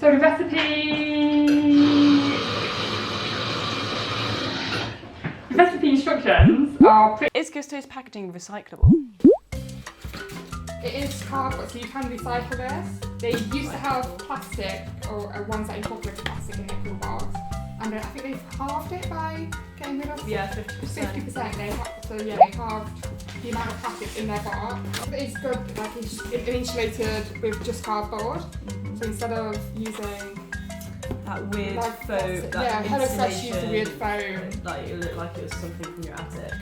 So the recipe instructions are pretty... Is Gousto's packaging recyclable? It is cardboard, so you can recycle this. They used to have plastic, or ones that incorporate plastic in their cool box, and I think they've halved it by getting rid of 50%. So yeah, they halved the amount of plastic in their box. It's good, like it's insulated with just cardboard. So instead of using That weird like foam, plastic, that yeah, HelloFresh used the weird insulation, foam. like it looked like it was something from your attic.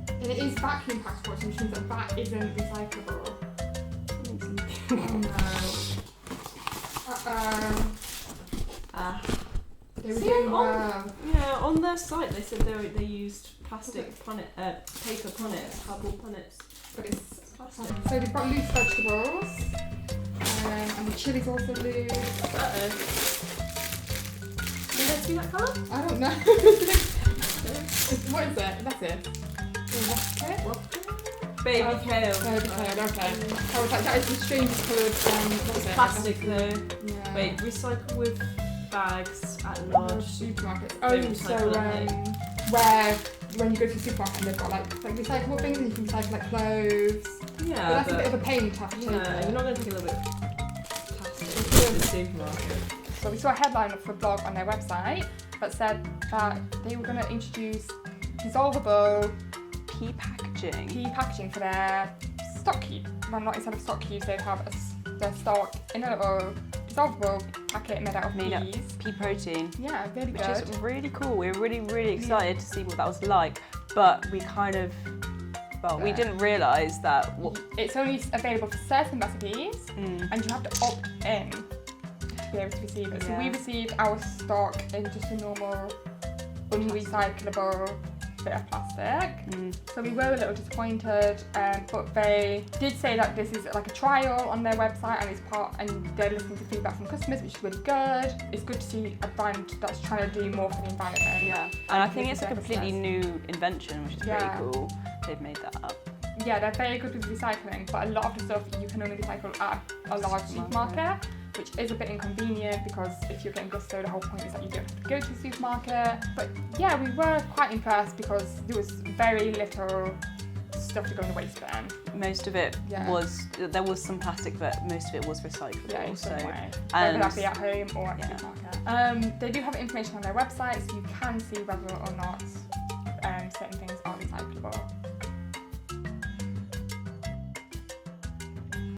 And it is vacuum packed, which means that isn't recyclable. Oh no. They were doing well. Yeah, on their site they said they used plastic paper punnets, cardboard punnets. But it's plastic. So they've got loose vegetables, and the chili's also loose. Did they see that colour? I don't know. What is it? That's it. Baby kale. Baby kale, okay. I was like, that is the strangest coloured, what's it? Plastic though. Yeah. Wait, recycle with bags at large supermarkets. Don't Oh, so recycle where when you go to the supermarket and they've got like recyclable things and you can recycle like clothes. Yeah, But that's a bit of a pain to have to take. Yeah, you're not going to take a little bit of plastic to the supermarket. So we saw a headline for a blog on their website that said that they were going to introduce dissolvable Pea packaging for their stock cube. Well, not instead of stock cubes, they'd have their stock in a little dissolvable packet made out of peas. Pea protein. Yeah, really Which good. is really cool. We were really excited to see what that was like, but we kind of, we didn't realise that it's only available for certain recipes, and you have to opt in to be able to receive it. So we received our stock in just a normal, unrecyclable bit of plastic. So we were a little disappointed, but they did say that this is like a trial on their website and they're listening to feedback from customers, which is really good. It's good to see a brand that's trying to do more for the environment. Yeah, and I think it's a completely new invention, which is pretty cool. They've made that up. Yeah, they're very good with recycling, but a lot of the stuff you can only recycle at a large supermarket, which is a bit inconvenient because if you're getting Gousto, the whole point is that you don't have to go to the supermarket. But yeah, we were quite impressed because there was very little stuff to go in the waste bin. Most of it was, there was some plastic, but most of it was recyclable. Yeah, in some way. And whether that be at home or at the supermarket. They do have information on their website, so you can see whether or not certain things are recyclable.